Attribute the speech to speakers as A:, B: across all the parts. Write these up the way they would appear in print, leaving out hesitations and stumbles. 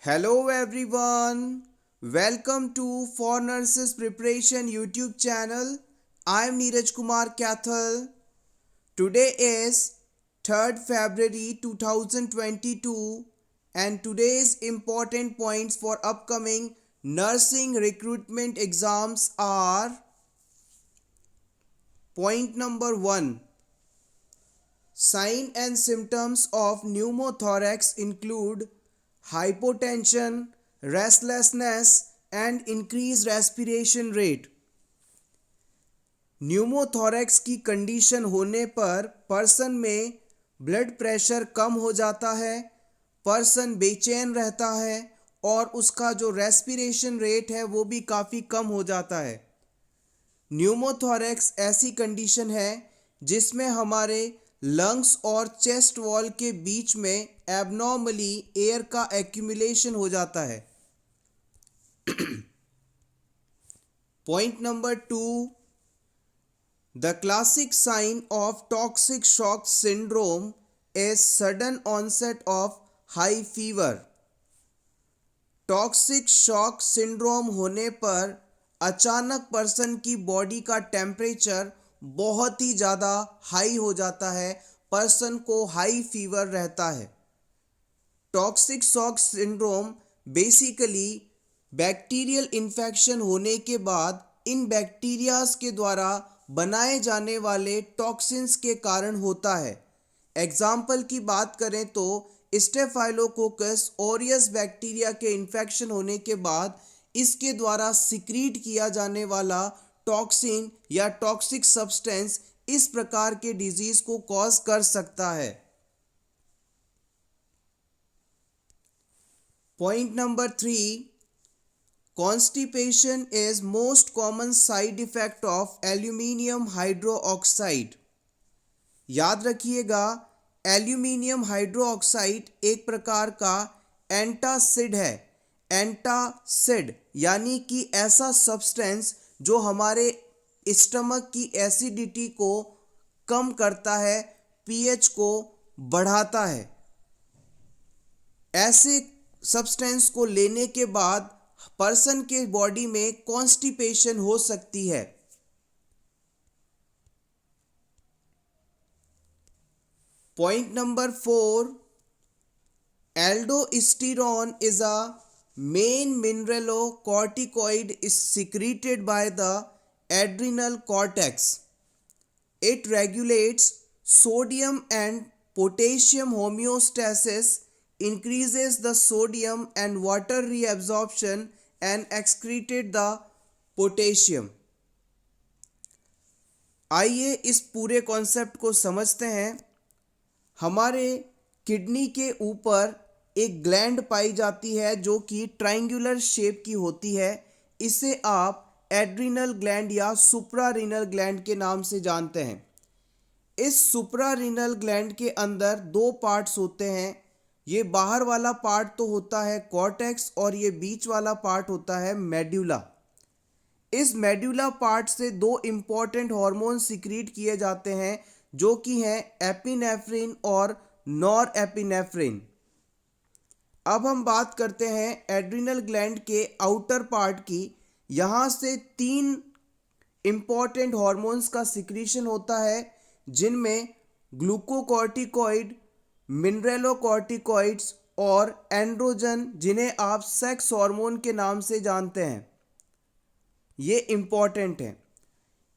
A: Hello everyone, welcome to For Nurses Preparation YouTube channel. I am Neeraj Kumar Kathal. Today is 3rd February 2022 and today's important points for upcoming nursing recruitment exams are: point number 1. Sign and symptoms of pneumothorax include hypotension, restlessness, and increased respiration rate. Pneumothorax की condition होने पर person में blood pressure कम हो जाता है, person बेचैन रहता है और उसका जो रेस्पिरेशन रेट है वो भी काफ़ी कम हो जाता है। न्यूमोथोरैक्स ऐसी कंडीशन है जिसमें हमारे लंग्स और चेस्ट वॉल के बीच में एबनॉर्मली एयर का एक्यूमुलेशन हो जाता है। Point number 2. The classic sign of toxic shock syndrome is sudden onset of high fever. Toxic shock syndrome होने पर अचानक पर्सन की बॉडी का टेम्परेचर बहुत ही ज़्यादा हाई हो जाता है, पर्सन को हाई फीवर रहता है। Toxic shock syndrome basically bacterial infection होने के बाद इन बैक्टीरियाज के द्वारा बनाए जाने वाले टॉक्सिन्स के कारण होता है। एग्जाम्पल की बात करें तो स्टेफाइलोकोकस ऑरियस बैक्टीरिया के इन्फेक्शन होने के बाद इसके द्वारा सिक्रीट किया जाने वाला टॉक्सिन या टॉक्सिक सब्सटेंस इस प्रकार के डिजीज को कॉज कर सकता है। Point number 3. Constipation is most common side effect of aluminium hydroxide. याद रखिएगा, एल्यूमिनियम हाइड्रोक्साइड एक प्रकार का एंटासिड है। एंटासिड यानी कि ऐसा सब्सटेंस जो हमारे स्टमक की एसिडिटी को कम करता है, पीएच को बढ़ाता है। ऐसे सब्सटेंस को लेने के बाद पर्सन के बॉडी में कॉन्स्टिपेशन हो सकती है। Point number 4. Aldosterone is a main mineralocorticoid is secreted by the adrenal cortex. It regulates sodium and potassium homeostasis, increases the sodium and water reabsorption and excreted the potassium. आइए इस पूरे concept को समझते हैं। हमारे किडनी के ऊपर एक ग्लैंड पाई जाती है जो कि ट्रायंगुलर शेप की होती है। इसे आप एड्रिनल ग्लैंड या सुप्रारीनल ग्लैंड के नाम से जानते हैं। इस सुप्रारीनल ग्लैंड के अंदर दो पार्ट्स होते हैं। ये बाहर वाला पार्ट तो होता है कॉर्टेक्स और ये बीच वाला पार्ट होता है मेड्यूला। इस मेड्यूला पार्ट से दो इम्पॉर्टेंट हार्मोन सिक्रीट किए जाते हैं जो कि हैं एपिनेफ्रिन और नॉर एपिनेफ्रिन। अब हम बात करते हैं एड्रिनल ग्लैंड के आउटर पार्ट की। यहाँ से 3 इम्पॉर्टेंट हार्मोन्स का सिक्रीशन होता है जिनमें ग्लूकोकॉर्टिकॉइड, मिनरलोकॉर्टिकॉइड्स और एंड्रोजन, जिन्हें आप सेक्स हार्मोन के नाम से जानते हैं। ये इम्पॉर्टेंट है।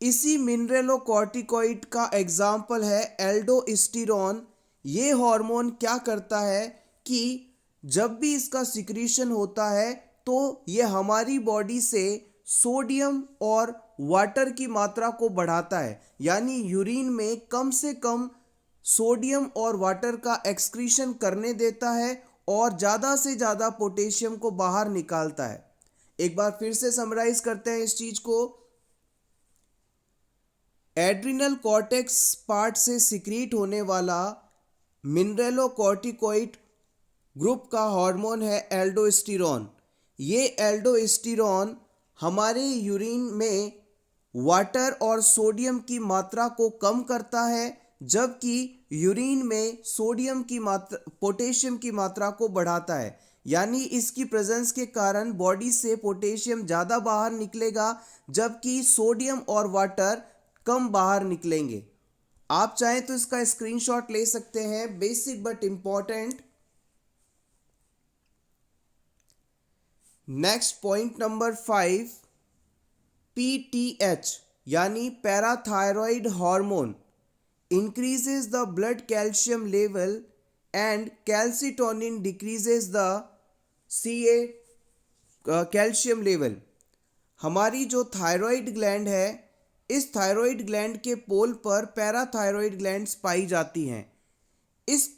A: इसी मिनरलोकॉर्टिकॉइड का एग्जाम्पल है एल्डोस्टेरोन। ये हार्मोन क्या करता है कि जब भी इसका सिक्रीशन होता है तो ये हमारी बॉडी से सोडियम और वाटर की मात्रा को बढ़ाता है, यानी यूरिन में कम से कम सोडियम और वाटर का एक्सक्रीशन करने देता है और ज़्यादा से ज़्यादा पोटेशियम को बाहर निकालता है। एक बार फिर से समराइज करते हैं इस चीज को। एड्रिनल कॉर्टेक्स पार्ट से सिक्रीट होने वाला मिनरलोकॉर्टिकॉइड ग्रुप का हार्मोन है एल्डोस्टेरोन। ये एल्डोस्टेरोन हमारे यूरिन में वाटर और सोडियम की मात्रा को कम करता है, जबकि यूरिन में सोडियम की मात्रा, पोटेशियम की मात्रा को बढ़ाता है। यानी इसकी प्रेजेंस के कारण बॉडी से पोटेशियम ज़्यादा बाहर निकलेगा, जबकि सोडियम और वाटर कम बाहर निकलेंगे। आप चाहें तो इसका स्क्रीनशॉट ले सकते हैं, basic but important. Next point number 5, PTH यानी parathyroid hormone increases the blood calcium level and calcitonin decreases the calcium level. हमारी जो थायराइड ग्लैंड है, इस थायराइड ग्लैंड के पोल पर पैराथायरॉयड ग्लैंड्स पाई जाती हैं।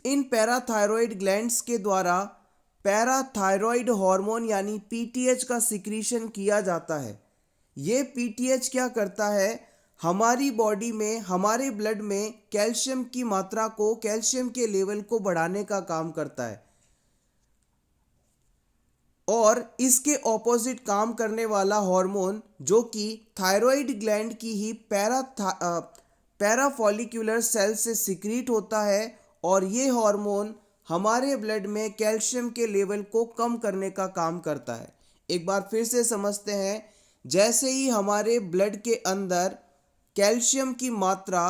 A: इन पैराथायरॉयड ग्लैंड्स के द्वारा पैराथायरॉयड हार्मोन यानी PTH का सिक्रीशन किया जाता है। ये PTH क्या करता है, हमारी बॉडी में, हमारे ब्लड में कैल्शियम की मात्रा को, कैल्शियम के लेवल को बढ़ाने का काम करता है। और इसके ऑपोजिट काम करने वाला हार्मोन जो कि थायराइड ग्लैंड की ही पैराफॉलिक्यूलर सेल से सिक्रीट होता है, और ये हार्मोन हमारे ब्लड में कैल्शियम के लेवल को कम करने का काम करता है। एक बार फिर से समझते हैं, जैसे ही हमारे ब्लड के अंदर कैल्शियम की मात्रा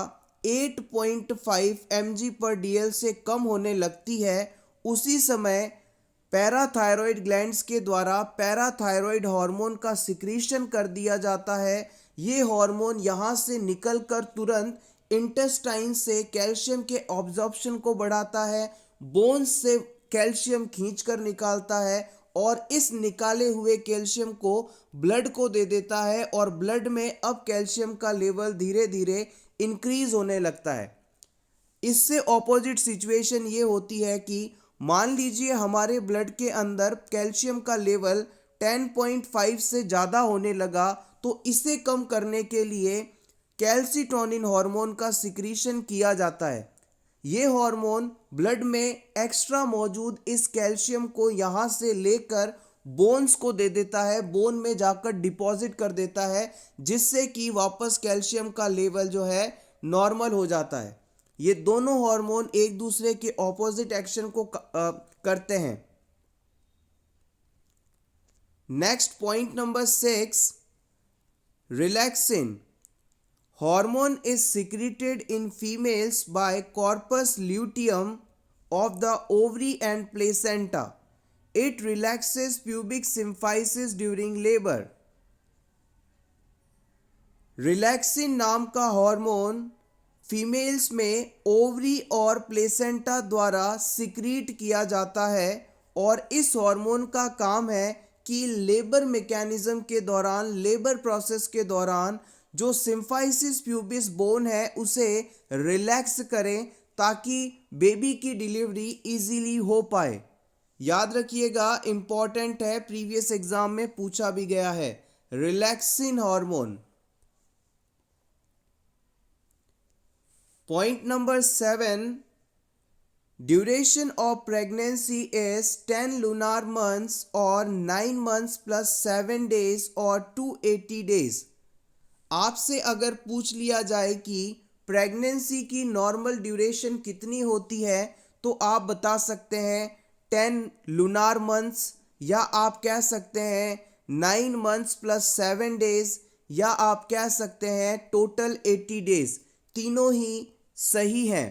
A: 8.5 mg/dl से कम होने लगती है, उसी समय पैराथायरॉयड ग्लैंड्स के द्वारा पैराथायरॉयड हार्मोन का सिक्रीशन कर दिया जाता है। ये हार्मोन यहाँ से निकलकर तुरंत इंटेस्टाइन से कैल्शियम के ऑब्जॉर्प्शन को बढ़ाता है, बोन्स से कैल्शियम खींचकर निकालता है, और इस निकाले हुए कैल्शियम को ब्लड को दे देता है, और ब्लड में अब कैल्शियम का लेवल धीरे धीरे इंक्रीज होने लगता है। इससे ऑपोजिट सिचुएशन ये होती है कि मान लीजिए हमारे ब्लड के अंदर कैल्शियम का लेवल 10.5 से ज़्यादा होने लगा, तो इसे कम करने के लिए कैल्सिटोनिन हार्मोन का सिक्रीशन किया जाता है। ये हार्मोन ब्लड में एक्स्ट्रा मौजूद इस कैल्शियम को यहाँ से लेकर बोन्स को दे देता है, बोन में जाकर डिपॉजिट कर देता है, जिससे कि वापस कैल्शियम का लेवल जो है नॉर्मल हो जाता है। ये दोनों हार्मोन एक दूसरे के ऑपोजिट एक्शन को करते हैं। Next point number 6, relaxin hormone is secreted in females by corpus luteum of the ovary and placenta. It relaxes pubic symphysis during labor. Relaxin नाम का हार्मोन फीमेल्स में ओवरी और प्लेसेंटा द्वारा सिक्रीट किया जाता है, और इस हार्मोन का काम है कि लेबर मैकेनिज्म के दौरान, लेबर प्रोसेस के दौरान जो सिम्फाइसिस प्यूबिस बोन है उसे रिलैक्स करें, ताकि बेबी की डिलीवरी इजीली हो पाए। याद रखिएगा, इंपॉर्टेंट है, प्रीवियस एग्जाम में पूछा भी गया है, relaxin hormone. Point number 7, duration of pregnancy is 10 lunar months और 9 months plus 7 days और 280 days। आपसे अगर पूछ लिया जाए कि प्रेगनेंसी की नॉर्मल ड्यूरेशन कितनी होती है, तो आप बता सकते हैं 10 lunar months, या आप कह सकते हैं 9 months plus 7 days, या आप कह सकते हैं टोटल 80 days। तीनों ही सही हैं।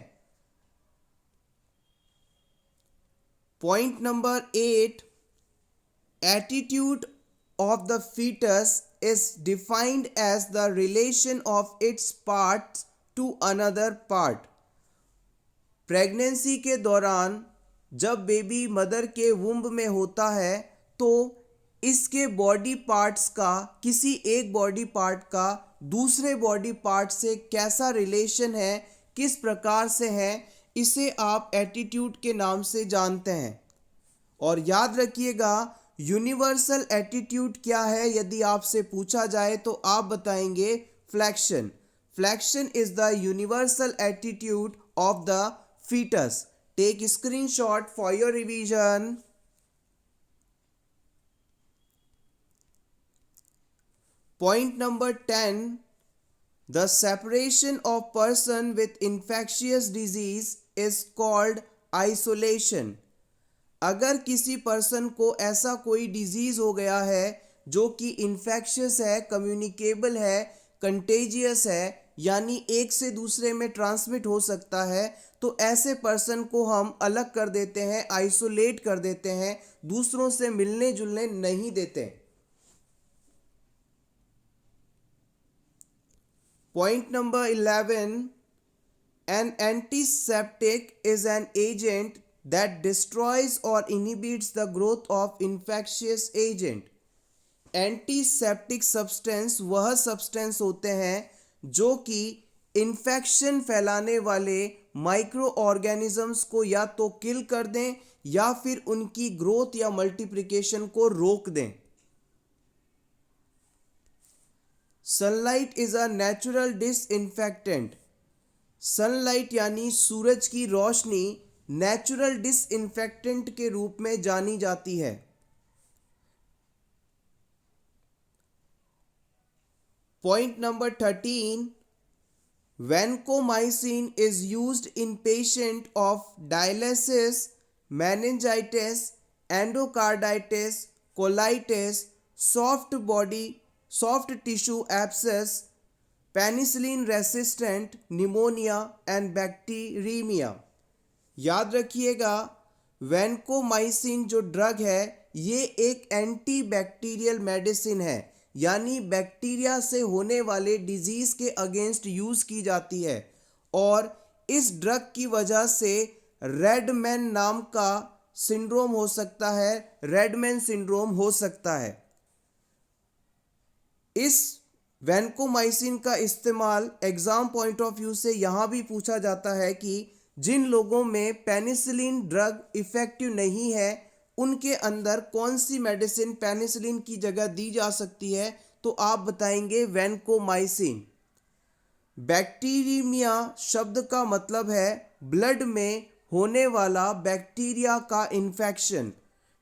A: Point number 8, attitude of the fetus is defined as the relation of its parts to another part। Pregnancy के दौरान जब बेबी मदर के वुम्ब में होता है, तो इसके बॉडी पार्ट्स का, किसी एक बॉडी पार्ट का दूसरे बॉडी पार्ट से कैसा रिलेशन है, किस प्रकार से है, इसे आप एटीट्यूड के नाम से जानते हैं। और याद रखिएगा, यूनिवर्सल एटीट्यूड क्या है, यदि आपसे पूछा जाए तो आप बताएंगे flexion. Flexion is the universal attitude of the fetus. Take screenshot for your revision. Point number 10. The separation of person with infectious disease is called isolation. अगर किसी पर्सन को ऐसा कोई डिजीज़ हो गया है जो कि इन्फेक्शियस है, कम्युनिकेबल है, कंटेजियस है, यानी एक से दूसरे में ट्रांसमिट हो सकता है, तो ऐसे पर्सन को हम अलग कर देते हैं, आइसोलेट कर देते हैं, दूसरों से मिलने जुलने नहीं देते। Point number 11, an antiseptic is an agent that destroys or inhibits the growth of infectious agent. Antiseptic substance वह सब्सटेंस होते हैं जो कि इन्फेक्शन फैलाने वाले माइक्रो ऑर्गेनिजम्स को या तो किल कर दें या फिर उनकी ग्रोथ या मल्टीप्लिकेशन को रोक दें। Sunlight is a natural disinfectant. Sunlight यानी सूरज की रोशनी नेचुरल डिसइंफेक्टेंट के रूप में जानी जाती है। Point number 13, vancomycin is used in patient of dialysis, meningitis, endocarditis, colitis, soft tissue abscess, penicillin resistant pneumonia and bacteraemia. याद रखिएगा, वैनकोमाइसिन जो ड्रग है ये एक एंटी बैक्टीरियल मेडिसिन है, यानी बैक्टीरिया से होने वाले डिजीज़ के अगेंस्ट यूज़ की जाती है और इस ड्रग की वजह से रेडमैन नाम का सिंड्रोम हो सकता है, रेडमैन सिंड्रोम हो सकता है। इस वैनकोमाइसिन का इस्तेमाल एग्जाम पॉइंट ऑफ व्यू से यहाँ भी पूछा जाता है कि जिन लोगों में पेनिसिलिन ड्रग इफेक्टिव नहीं है उनके अंदर कौन सी मेडिसिन पेनिसिलिन की जगह दी जा सकती है, तो आप बताएंगे वैनकोमाइसिन। बैक्टीरियमिया शब्द का मतलब है ब्लड में होने वाला बैक्टीरिया का infection.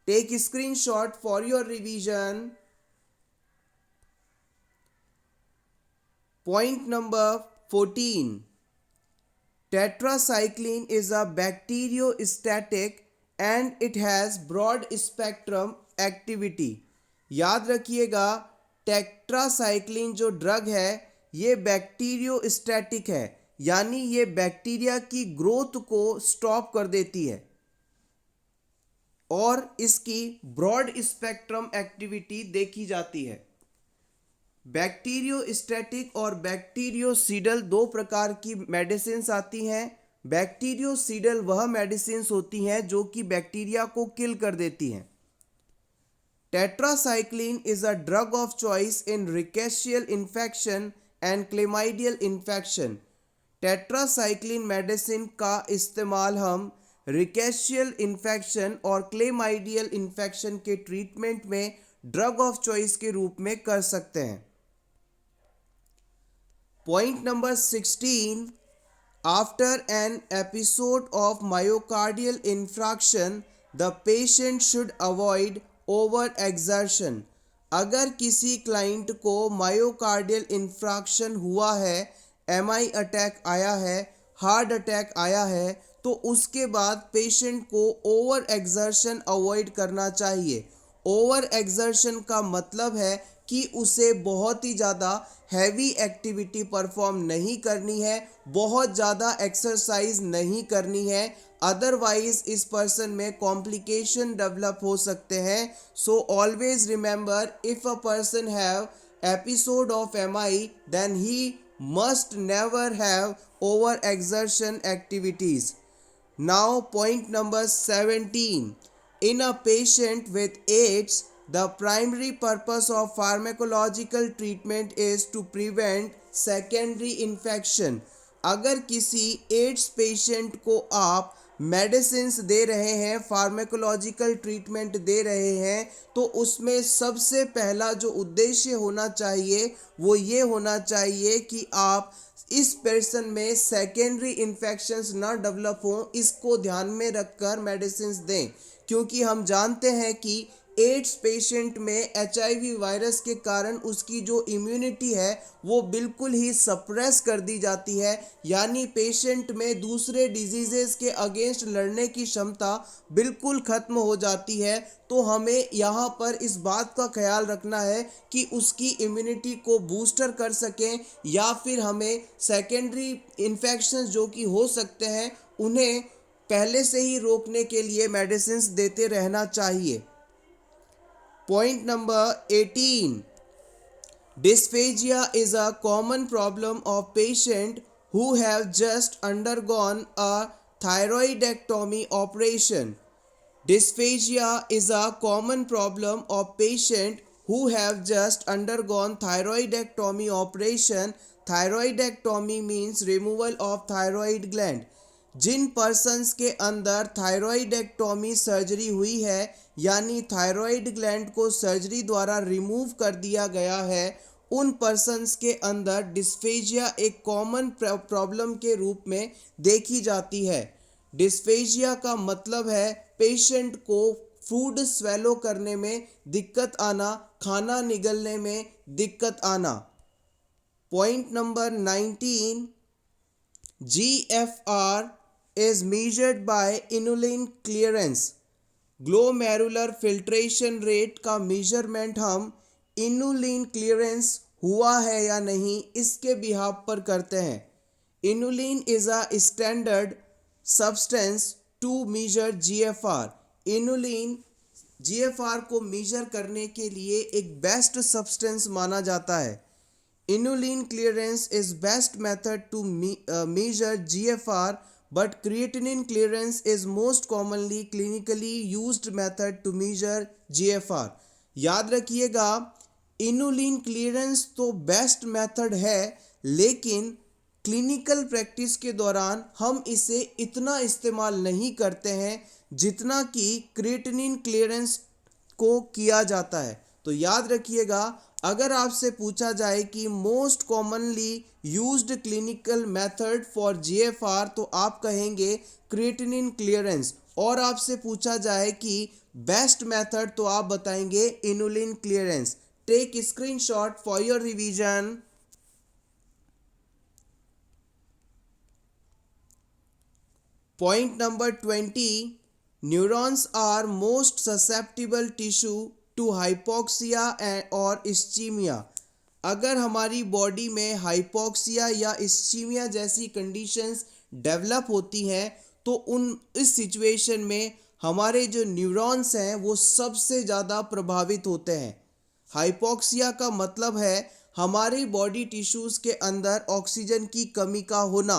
A: Take screenshot for your revision. Point number 14, tetracycline is a bacteriostatic and it has broad spectrum activity। याद रखिएगा, टेट्रासाइक्लिन जो ड्रग है ये बैक्टीरियोस्टैटिक है, यानी ये बैक्टीरिया की ग्रोथ को स्टॉप कर देती है और इसकी ब्रॉड स्पेक्ट्रम एक्टिविटी देखी जाती है। बैक्टीरियोस्टैटिक और बैक्टीरियोसीडल दो प्रकार की मेडिसिन्स आती हैं। बैक्टीरियोसीडल वह मेडिसिन्स होती हैं जो कि बैक्टीरिया को किल कर देती हैं। Tetracycline is a drug of choice in rickettsial infection and chlamydial infection. Tetracycline medicine का इस्तेमाल हम रिकेशियल इन्फेक्शन और क्लेमाइडियल इन्फेक्शन के ट्रीटमेंट में ड्रग ऑफ चॉइस के रूप में कर सकते हैं। Point number 16, after an episode of myocardial infarction the patient should avoid over exertion. अगर किसी क्लाइंट को मायोकार्डियल इंफ्रैक्शन हुआ है, एमआई अटैक आया है, हार्ट अटैक आया है, तो उसके बाद पेशेंट को ओवर एक्सर्शन अवॉइड करना चाहिए। ओवर एक्सर्शन का मतलब है कि उसे बहुत ही ज़्यादा हैवी एक्टिविटी परफॉर्म नहीं करनी है, बहुत ज़्यादा एक्सरसाइज नहीं करनी है, अदरवाइज इस पर्सन में कॉम्प्लिकेशन डेवलप हो सकते हैं। So always remember, if a person have episode of MI then he must never have over exertion activities. Now point number 17, in a patient with AIDS, the primary purpose of pharmacological treatment is to prevent secondary infection। अगर किसी ads patient को आप medicines दे रहे हैं, pharmacological treatment दे रहे हैं, तो उसमें सबसे पहला जो उद्देश्य होना चाहिए वो ये होना चाहिए कि आप इस पर्सन में सेकेंडरी इन्फेक्शंस ना डेवलप हों, इसको ध्यान में रखकर मेडिसिन्स दें, क्योंकि हम जानते हैं कि एड्स पेशेंट में HIV वायरस के कारण उसकी जो इम्यूनिटी है वो बिल्कुल ही सप्रेस कर दी जाती है, यानी पेशेंट में दूसरे डिजीजेस के अगेंस्ट लड़ने की क्षमता बिल्कुल खत्म हो जाती है। तो हमें यहाँ पर इस बात का ख्याल रखना है कि उसकी इम्यूनिटी को बूस्टर कर सकें, या फिर हमें सेकेंडरी इन्फेक्शंस जो कि हो सकते हैं उन्हें पहले से ही रोकने के लिए मेडिसिन्स देते रहना चाहिए। Point number 18. Dysphagia is a common problem of patients who have just undergone a thyroidectomy operation. Dysphagia is a common problem of patients who have just undergone thyroidectomy operation. Thyroidectomy means removal of thyroid gland. जिन persons के अंदर thyroidectomy surgery हुई है, यानी thyroid gland को surgery द्वारा remove कर दिया गया है, उन पर्सन्स के अंदर डिस्फेजिया एक कॉमन प्रॉब्लम के रूप में देखी जाती है। डिस्फेजिया का मतलब है पेशेंट को फूड स्वेलो करने में दिक्कत आना, खाना निगलने में दिक्कत आना। Point number 19. GFR is measured by inulin clearance. Glomerular filtration rate का मेजरमेंट हम इनुलिन क्लियरेंस हुआ है या नहीं इसके बिहाफ पर करते हैं। Inulin is a standard substance to measure GFR. Inulin GFR को मेजर करने के लिए एक बेस्ट सब्सटेंस माना जाता है। Inulin clearance is best method to measure GFR, but creatinine clearance is most commonly clinically used method to measure GFR. याद रखिएगा, इनुलिन क्लियरेंस तो बेस्ट मेथड है, लेकिन क्लिनिकल प्रैक्टिस के दौरान हम इसे इतना इस्तेमाल नहीं करते हैं जितना कि क्रिएटिनिन क्लियरेंस को किया जाता है। तो याद रखिएगा, अगर आपसे पूछा जाए कि most commonly used clinical method for GFR तो आप कहेंगे क्रिएटिनिन क्लियरेंस, और आपसे पूछा जाए कि बेस्ट मेथड तो आप बताएंगे inulin clearance. Take screenshot for your revision. Point number 20. Neurons are most susceptible tissue to hypoxia और इस्चीमिया. अगर हमारी बॉडी में हाइपोक्सिया या इस्चीमिया जैसी कंडीशंस डेवलप होती हैं तो इस सिचुएशन में हमारे जो न्यूरॉन्स हैं वो सबसे ज़्यादा प्रभावित होते हैं। हाइपोक्सिया का मतलब है हमारी बॉडी टिश्यूज़ के अंदर ऑक्सीजन की कमी का होना।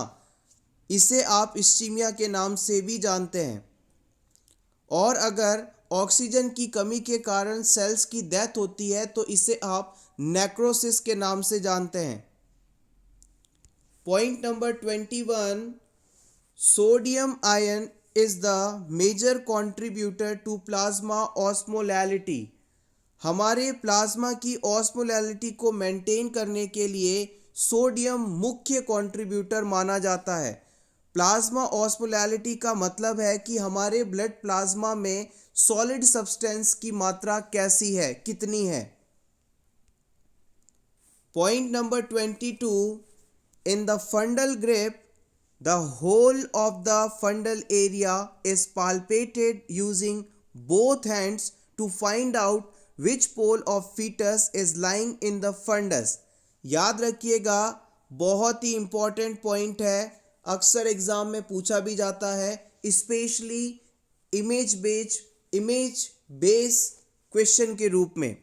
A: इसे आप इस्चीमिया के नाम से भी जानते हैं। और अगर ऑक्सीजन की कमी के कारण सेल्स की डेथ होती है तो इसे आप नेक्रोसिस के नाम से जानते हैं। Point number 21. Sodium ion is the major contributor to plasma osmolality. हमारे प्लाज्मा की ऑस्मोलैलिटी को मेंटेन करने के लिए सोडियम मुख्य कंट्रीब्यूटर माना जाता है। प्लाज्मा ऑस्मोलैलिटी का मतलब है कि हमारे ब्लड प्लाज्मा में सॉलिड सब्सटेंस की मात्रा कैसी है, कितनी है। Point number 22. In the fundal grip the whole of the fundal area is palpated using both hands to find out which pole of fetus is lying in the fundus. याद रखिएगा, बहुत ही important point है, अक्सर exam में पूछा भी जाता है, स्पेशली इमेज बेस क्वेश्चन के रूप में।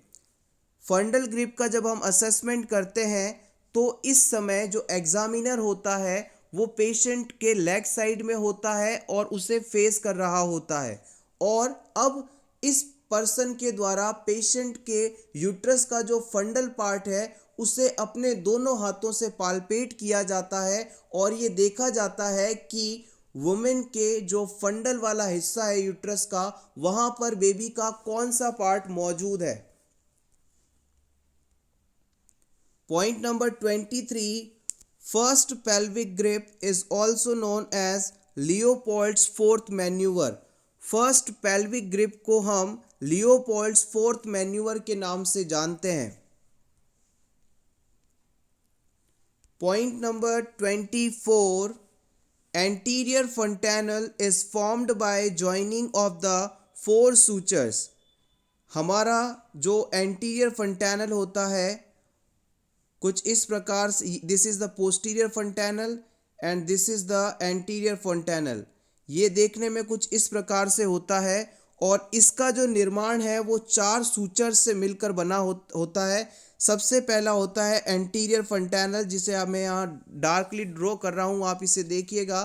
A: फंडल ग्रिप का जब हम असेसमेंट करते हैं तो इस समय जो एग्जामिनर होता है वो पेशेंट के लेग साइड में होता है और उसे फेस कर रहा होता है, और अब इस पर्सन के द्वारा पेशेंट के यूट्रस का जो फंडल पार्ट है उसे अपने दोनों हाथों से पाल्पेट किया जाता है और ये देखा जाता है कि वुमेन के जो फंडल वाला हिस्सा है यूट्रस का, वहां पर बेबी का कौन सा पार्ट मौजूद है। Point number 23. First pelvic grip is also known as Leopold's fourth manoeuvre. First pelvic grip को हम लियोपोल्ड्स फोर्थ मैन्यूवर के नाम से जानते हैं। Point number 24, anterior fontanel is formed by joining of the 4 sutures। हमारा जो एंटीरियर fontanel होता है कुछ इस प्रकार से, this is the posterior fontanel and this is the anterior fontanel। ये देखने में कुछ इस प्रकार से होता है और इसका जो निर्माण है वो 4 सूचर से मिलकर बना होता है। सबसे पहला होता है एंटीरियर fontanel, जिसे मैं यहाँ डार्कली ड्रॉ कर रहा हूँ, आप इसे देखिएगा।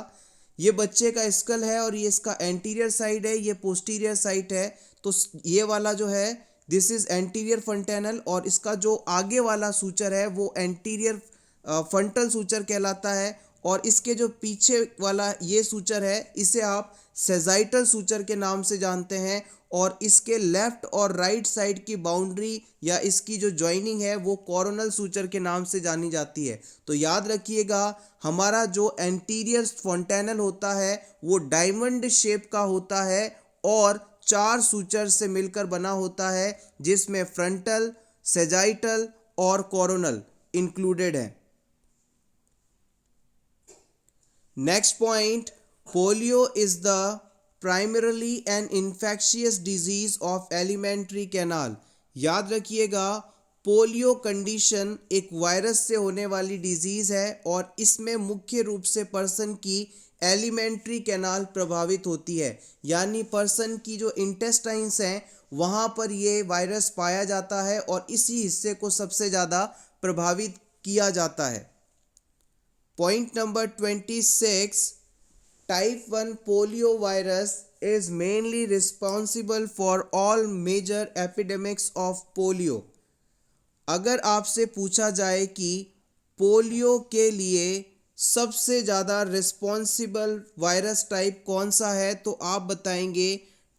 A: ये बच्चे का स्कल है और ये इसका एंटीरियर साइड है, ये पोस्टीरियर साइड है। तो ये वाला जो है दिस इज एंटीरियर fontanel और इसका जो आगे वाला सूचर है वो एंटीरियर फ्रंटल सूचर कहलाता है और इसके जो पीछे वाला ये सूचर है इसे आप सेजाइटल सूचर के नाम से जानते हैं और इसके लेफ्ट और राइट साइड की बाउंड्री या इसकी जो जॉइनिंग है वो कोरोनल सूचर के नाम से जानी जाती है। तो याद रखिएगा हमारा जो एंटीरियर fontanel होता है वो डायमंड शेप का होता है और 4 सूचर से मिलकर बना होता है जिसमें फ्रंटल, सेजाइटल और कोरोनल इंक्लूडेड है। Next point, polio is the primarily an infectious disease of alimentary canal. याद रखिएगा पोलियो कंडीशन एक वायरस से होने वाली डिजीज है और इसमें मुख्य रूप से पर्सन की एलिमेंट्री कैनाल प्रभावित होती है, यानी पर्सन की जो इंटेस्टाइन्स हैं वहाँ पर ये वायरस पाया जाता है और इसी हिस्से को सबसे ज़्यादा प्रभावित किया जाता है। Point number 26, type 1 polio virus is mainly responsible for all major epidemics of polio. अगर आपसे पूछा जाए कि पोलियो के लिए सबसे ज़्यादा रिस्पॉन्सिबल वायरस टाइप कौन सा है तो आप बताएंगे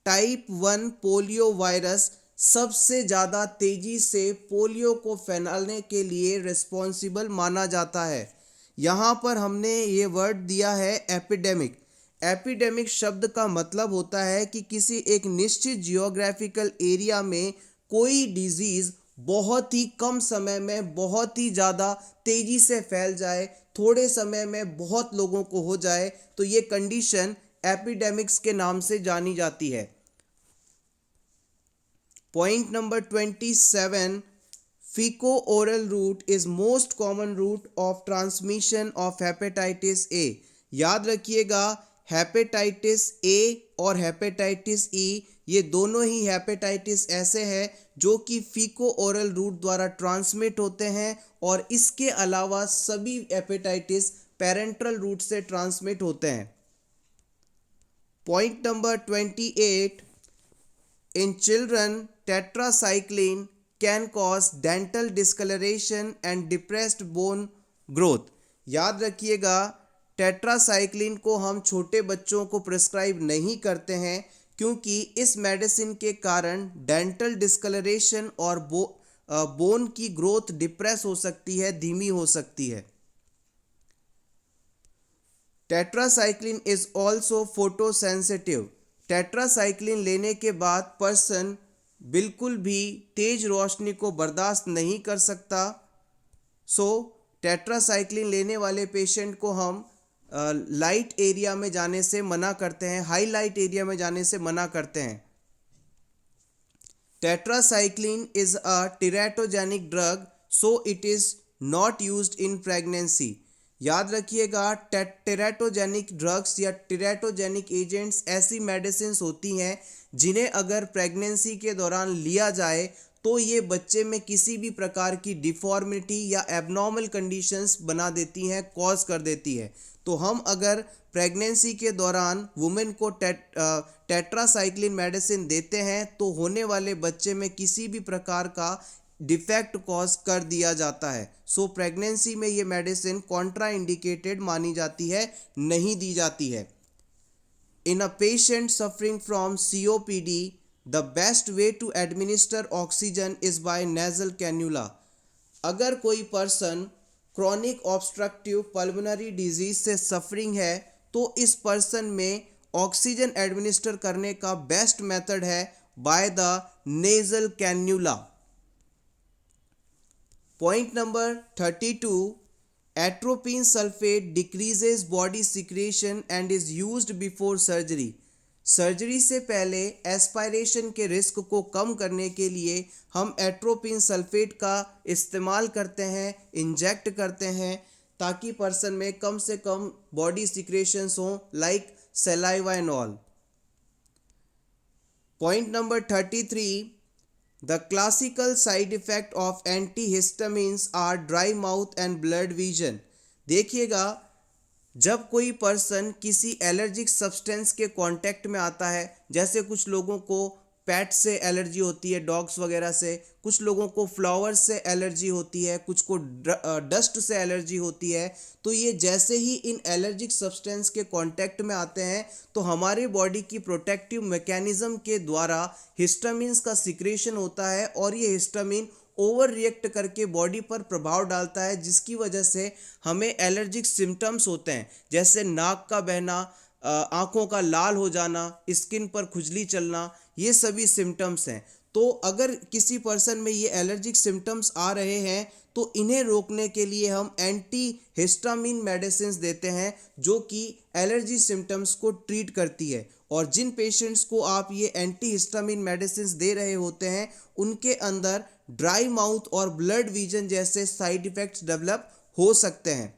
A: टाइप 1 पोलियो वायरस सबसे ज़्यादा तेज़ी से पोलियो को फैलाने के लिए रिस्पॉन्सिबल माना जाता है। यहाँ पर हमने ये वर्ड दिया है एपिडेमिक। एपिडेमिक शब्द का मतलब होता है कि किसी एक निश्चित जियोग्राफिकल एरिया में कोई डिजीज़ बहुत ही कम समय में बहुत ही ज़्यादा तेज़ी से फैल जाए, थोड़े समय में बहुत लोगों को हो जाए, तो ये कंडीशन एपिडेमिक्स के नाम से जानी जाती है। Point number 27, feco oral route is most common route of transmission of hepatitis A. याद रखिएगा हेपेटाइटिस ए और हेपेटाइटिस ई ये दोनों ही हेपेटाइटिस ऐसे हैं जो कि फीको ओरल रूट द्वारा ट्रांसमिट होते हैं और इसके अलावा सभी हेपेटाइटिस पेरेंटल रूट से ट्रांसमिट होते हैं। Point number 28, in children tetracycline can cause dental discoloration and depressed bone growth. याद रखिएगा टेट्रासाइक्लिन को हम छोटे बच्चों को प्रिस्क्राइब नहीं करते हैं क्योंकि इस मेडिसिन के कारण डेंटल डिस्कलरेशन और बोन की ग्रोथ डिप्रेस हो सकती है, धीमी हो सकती है। Tetracycline is also photosensitive. Tetracycline लेने के बाद पर्सन बिल्कुल भी तेज रोशनी को बर्दाश्त नहीं कर सकता। सो टेट्रासाइक्लिन लेने वाले पेशेंट को हम लाइट एरिया में जाने से मना करते हैं, हाई लाइट एरिया में जाने से मना करते हैं। Tetracycline is a teratogenic drug so it is not used in pregnancy. याद रखिएगा टेराटोजेनिक ड्रग्स या टेराटोजेनिक एजेंट्स ऐसी मेडिसिन होती हैं जिन्हें अगर प्रेगनेंसी के दौरान लिया जाए तो ये बच्चे में किसी भी प्रकार की डिफॉर्मिटी या एबनॉर्मल कंडीशंस बना देती हैं, कॉज कर देती है। तो हम अगर प्रेगनेंसी के दौरान वुमेन को टेट्रासाइक्लिन मेडिसिन देते हैं तो होने वाले बच्चे में किसी भी प्रकार का डिफेक्ट कॉज कर दिया जाता है। सो प्रेगनेंसी में ये मेडिसिन कॉन्ट्रा इंडिकेटेड मानी जाती है, नहीं दी जाती है। In a patient suffering from COPD the best way to administer oxygen is by nasal cannula. अगर कोई person chronic obstructive pulmonary disease से सफरिंग है तो इस पर्सन में ऑक्सीजन एडमिनिस्टर करने का बेस्ट मेथड है by the nasal cannula. Point number 32, atropine sulfate decreases body secretion and is used before surgery. Surgery से पहले एस्पायरेशन के रिस्क को कम करने के लिए हम एट्रोपिन सल्फेट का इस्तेमाल करते हैं, इंजेक्ट करते हैं, ताकि पर्सन में कम से कम बॉडी सिक्रेशंस हों, like saliva and all. Point number 33, the classical side effect of antihistamines are dry mouth and blurred vision. देखिएगा, जब कोई पर्सन किसी एलर्जिक सब्सटेंस के कांटेक्ट में आता है, जैसे कुछ लोगों को पेट से एलर्जी होती है, डॉग्स वगैरह से, कुछ लोगों को फ्लावर्स से एलर्जी होती है, कुछ को डस्ट से एलर्जी होती है, तो ये जैसे ही इन एलर्जिक सब्सटेंस के कांटेक्ट में आते हैं तो हमारे बॉडी की प्रोटेक्टिव मैकेनिज्म के द्वारा हिस्टामिन्स का सिक्रेशन होता है और ये हिस्टामिन ओवर रिएक्ट करके बॉडी पर प्रभाव डालता है, जिसकी वजह से हमें एलर्जिक सिम्टम्स होते हैं, जैसे नाक का बहना, आँखों का लाल हो जाना, स्किन पर खुजली चलना, ये सभी सिम्टम्स हैं. तो अगर किसी पर्सन में ये एलर्जिक सिम्टम्स आ रहे हैं तो इन्हें रोकने के लिए हम एंटी हिस्टामिन मेडिसिन देते हैं, जो कि एलर्जी सिम्टम्स को ट्रीट करती है. और जिन पेशेंट्स को आप ये एंटी हिस्टामिन मेडिसिन दे रहे होते हैं उनके अंदर ड्राई माउथ और ब्लड विजन जैसे साइड इफेक्ट्स डेवलप हो सकते हैं.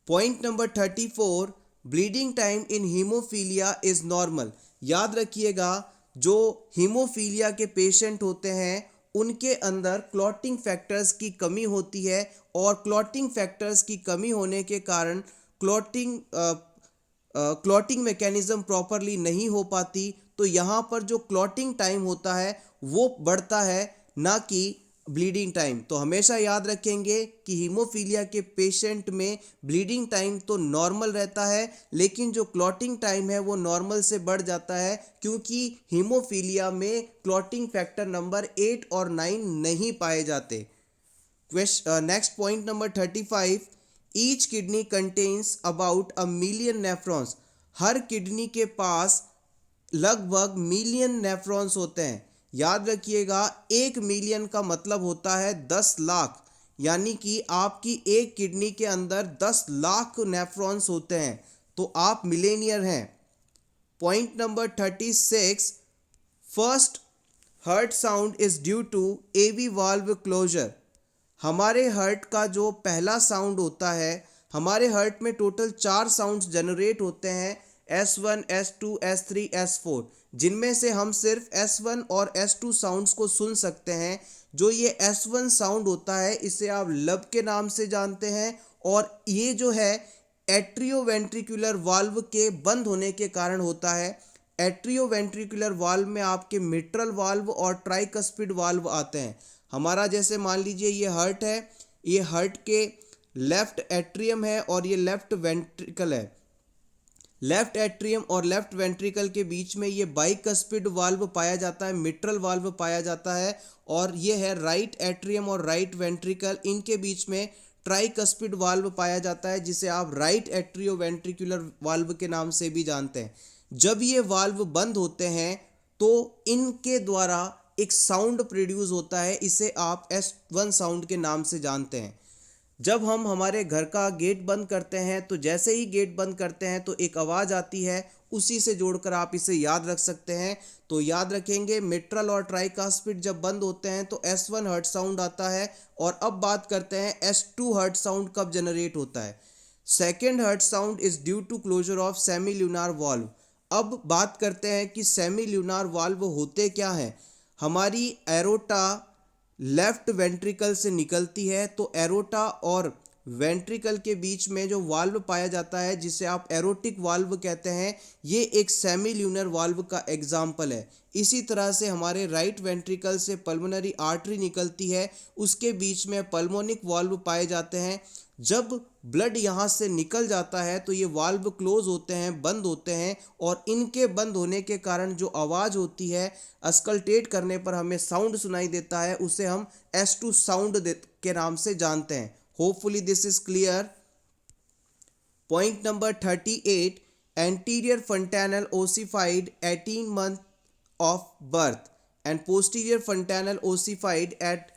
A: Point number 34, bleeding time in haemophilia is normal. याद रखिएगा, जो हीमोफीलिया के पेशेंट होते हैं उनके अंदर क्लॉटिंग फैक्टर्स की कमी होती है और क्लॉटिंग फैक्टर्स की कमी होने के कारण क्लॉटिंग मैकेनिज्म प्रॉपरली नहीं हो पाती. तो यहाँ पर जो क्लॉटिंग टाइम होता है वो बढ़ता है, ना कि ब्लीडिंग टाइम. तो हमेशा याद रखेंगे कि हीमोफीलिया के पेशेंट में ब्लीडिंग टाइम तो नॉर्मल रहता है, लेकिन जो क्लॉटिंग टाइम है वो नॉर्मल से बढ़ जाता है, क्योंकि हीमोफीलिया में क्लॉटिंग फैक्टर नंबर 8 और 9 नहीं पाए जाते. Next point number 35, each kidney contains about a million nephrons. Her kidney के पास लगभग मिलियन नेफ्रॉन्स होते हैं. याद रखिएगा, 1 मिलियन का मतलब होता है 10 लाख, यानी कि आपकी एक किडनी के अंदर 10 लाख नेफ्रॉन्स होते हैं, तो आप मिलेनियर हैं. Point number 36, first heart sound is due to AV valve closure. हमारे हार्ट का जो पहला साउंड होता है, हमारे हार्ट में टोटल 4 साउंड्स जनरेट होते हैं, S1, S2, S3, S4, जिनमें से हम सिर्फ S1 और S2 साउंड्स को सुन सकते हैं. जो ये S1 साउंड होता है इसे आप लब के नाम से जानते हैं, और ये जो है एट्रियोवेंट्रिकुलर वाल्व के बंद होने के कारण होता है. एट्रियोवेंट्रिकुलर वाल्व में आपके मिट्रल वाल्व और ट्राइकस्पिड वाल्व आते हैं. हमारा जैसे मान लीजिए ये हार्ट है, ये हार्ट के लेफ्ट एट्रियम है और ये लेफ्ट वेंट्रिकल है. लेफ्ट एट्रियम और लेफ्ट वेंट्रिकल के बीच में ये बाइकस्पिड वाल्व पाया जाता है, मिट्रल वाल्व पाया जाता है, और ये है राइट एट्रियम और राइट वेंट्रिकल, इनके बीच में ट्राइकस्पिड वाल्व पाया जाता है, जिसे आप राइट एट्रियोवेंट्रिकुलर वाल्व के नाम से भी जानते हैं. जब ये वाल्व बंद होते हैं तो इनके द्वारा एक साउंड प्रोड्यूस होता है, इसे आप S1 साउंड के नाम से जानते हैं. जब हम हमारे घर का गेट बंद करते हैं तो जैसे ही गेट बंद करते हैं तो एक आवाज़ आती है, उसी से जोड़कर आप इसे याद रख सकते हैं. तो याद रखेंगे, मिट्रल और ट्राइकास्पिड जब बंद होते हैं तो S1 हर्ट साउंड आता है. और अब बात करते हैं S2 हर्ट साउंड कब जनरेट होता है. Second heart sound is due to closure of semilunar valve. अब बात करते हैं कि सेमी ल्यूनार वाल्व होते क्या हैं. हमारी एरोटा लेफ्ट वेंट्रिकल से निकलती है, तो एरोटा और वेंट्रिकल के बीच में जो वाल्व पाया जाता है, जिसे आप एरोटिक वाल्व कहते हैं, ये एक सेमी ल्यूनर वाल्व का एग्जाम्पल है. इसी तरह से हमारे राइट वेंट्रिकल से पल्मोनरी आर्टरी निकलती है, उसके बीच में पल्मोनिक वाल्व पाए जाते हैं. जब ब्लड यहाँ से निकल जाता है तो ये वाल्व क्लोज होते हैं, बंद होते हैं, और इनके बंद होने के कारण जो आवाज़ होती है, अस्कल्टेट करने पर हमें साउंड सुनाई देता है, उसे हम S2 साउंड के नाम से जानते हैं. Hopefully this is clear. Point number 38, anterior fontanel ossified 18 month of birth and posterior fontanel ossified at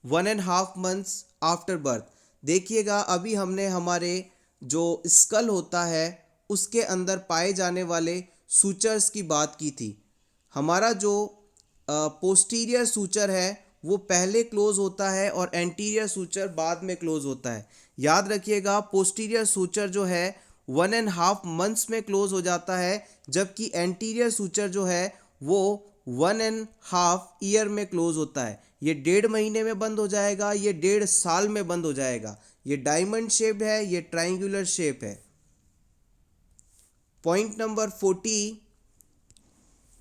A: 1.5 months after birth. देखिएगा अभी हमने हमारे जो स्कल होता है उसके अंदर पाए जाने वाले सूचर्स की बात की थी। हमारा जो पोस्टीरियर सूचर है वो पहले क्लोज होता है और एंटीरियर सूचर बाद में क्लोज होता है। याद रखिएगा पोस्टीरियर सूचर जो है 1.5 मंथ्स में क्लोज हो जाता है, जबकि एंटीरियर सूचर जो है वो 1.5 ईयर में क्लोज होता है। ये 1.5 महीने में बंद हो जाएगा, ये 1.5 साल में बंद हो जाएगा। ये डायमंड शेप है, ये ट्राइंगुलर शेप है। Point number 40,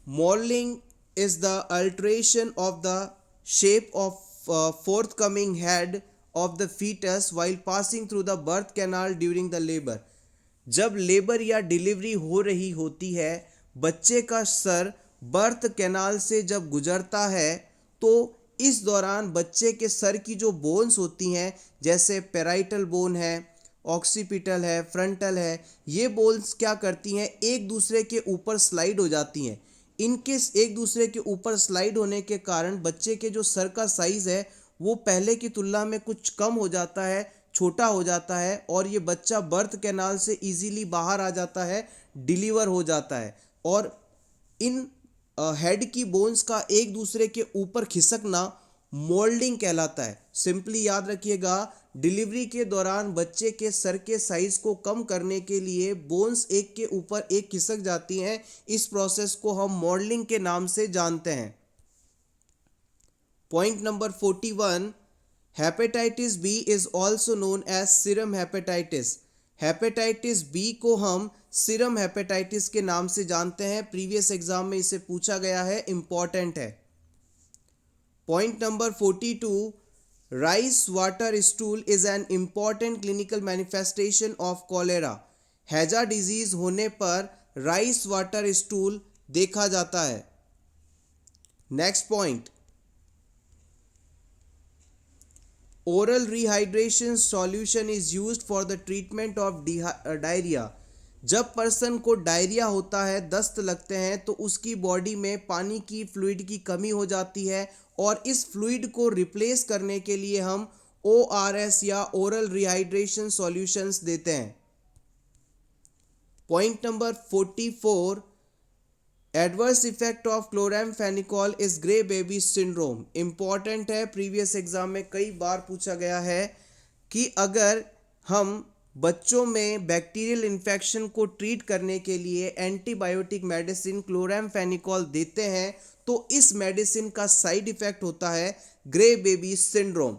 A: modelling is the alteration of the shape of forthcoming head of the fetus while passing through the birth canal during the labor। जब लेबर या डिलीवरी हो रही होती है, बच्चे का सर बर्थ कैनाल से जब गुजरता है तो इस दौरान बच्चे के सर की जो बोन्स होती हैं, जैसे पेराइटल बोन है, ऑक्सीपिटल है, फ्रंटल है, ये बोन्स क्या करती हैं, एक दूसरे के ऊपर स्लाइड हो जाती हैं। इनके एक दूसरे के ऊपर स्लाइड होने के कारण बच्चे के जो सर का साइज़ है वो पहले की तुलना में कुछ कम हो जाता है, छोटा हो जाता है, और ये बच्चा बर्थ कैनाल से इजीली बाहर आ जाता है, डिलीवर हो जाता है। और इन हेड की बोन्स का एक दूसरे के ऊपर खिसकना मोल्डिंग कहलाता है। सिंपली याद रखिएगा, डिलीवरी के दौरान बच्चे के सर के साइज को कम करने के लिए बोन्स एक के ऊपर एक खिसक जाती हैं। इस प्रोसेस को हम मॉडलिंग के नाम से जानते हैं। Point number 41, hepatitis B is also known as serum hepatitis. Hepatitis B को हम सीरम हेपेटाइटिस के नाम से जानते हैं। प्रीवियस एग्जाम में इसे पूछा गया है, इंपॉर्टेंट है। Point number 42, rice water stool is an important clinical manifestation of cholera. हैजा डिजीज होने पर राइस वाटर स्टूल देखा जाता है। Next point, oral rehydration solution is used for the treatment of diarrhoea. जब पर्सन को डायरिया होता है, दस्त लगते हैं, तो उसकी बॉडी में पानी की फ्लूइड की कमी हो जाती है और इस फ्लूइड को रिप्लेस करने के लिए हम ORS या ओरल रिहाइड्रेशन सॉल्यूशंस देते हैं। Point number 44, adverse effect of chloramphenicol is grey baby syndrome. Important है, प्रीवियस एग्जाम में कई बार पूछा गया है कि अगर हम बच्चों में बैक्टीरियल इन्फेक्शन को ट्रीट करने के लिए एंटीबायोटिक मेडिसिन क्लोरामफेनिकोल देते हैं तो इस मेडिसिन का साइड इफेक्ट होता है ग्रे बेबी सिंड्रोम।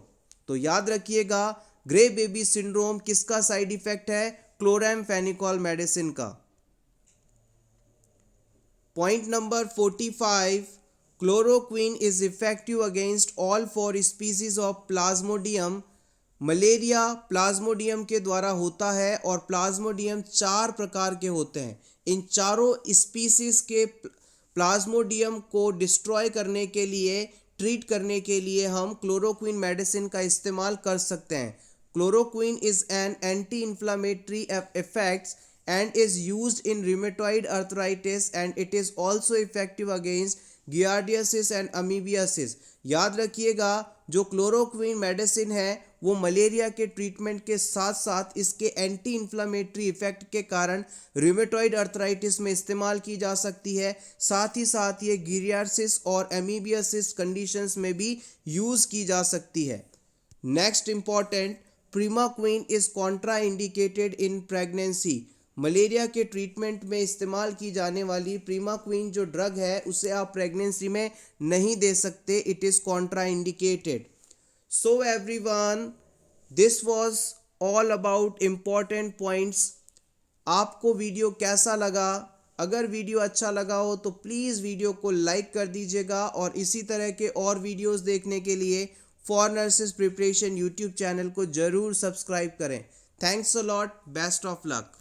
A: तो याद रखिएगा, ग्रे बेबी सिंड्रोम किसका साइड इफेक्ट है? क्लोरामफेनिकोल मेडिसिन का। Point number 45, chloroquine is effective against all 4 species of Plasmodium. Malaria Plasmodium के द्वारा होता है और प्लाज्मोडियम 4 प्रकार के होते हैं। इन चारों स्पीसीज के प्लाज्मोडियम को डिस्ट्रॉय करने के लिए, ट्रीट करने के लिए हम क्लोरोक्विन मेडिसिन का इस्तेमाल कर सकते हैं। Chloroquine is an anti inflammatory effects and is used in rheumatoid arthritis and it is also effective against giardiasis and amoebiasis। याद रखिएगा, जो क्लोरोक्विन मेडिसिन है वो मलेरिया के ट्रीटमेंट के साथ साथ इसके एंटी इन्फ्लामेटरी इफेक्ट के कारण रूमेटॉइड अर्थराइटिस में इस्तेमाल की जा सकती है। साथ ही साथ ये गिरियासिस और एमीबियासिस कंडीशंस में भी यूज़ की जा सकती है। Next important, primaquine is contraindicated in pregnancy. Malaria के ट्रीटमेंट में इस्तेमाल की जाने वाली प्रीमाक्विन जो ड्रग है उसे आप प्रेगनेंसी में नहीं दे सकते, it is Contra indicated. So everyone, this was all about important points. आपको वीडियो कैसा लगा? अगर वीडियो अच्छा लगा हो तो प्लीज़ वीडियो को लाइक कर दीजिएगा और इसी तरह के और वीडियोस देखने के लिए for nurses preparation YouTube channel को ज़रूर सब्सक्राइब करें। Thanks a lot, best of luck.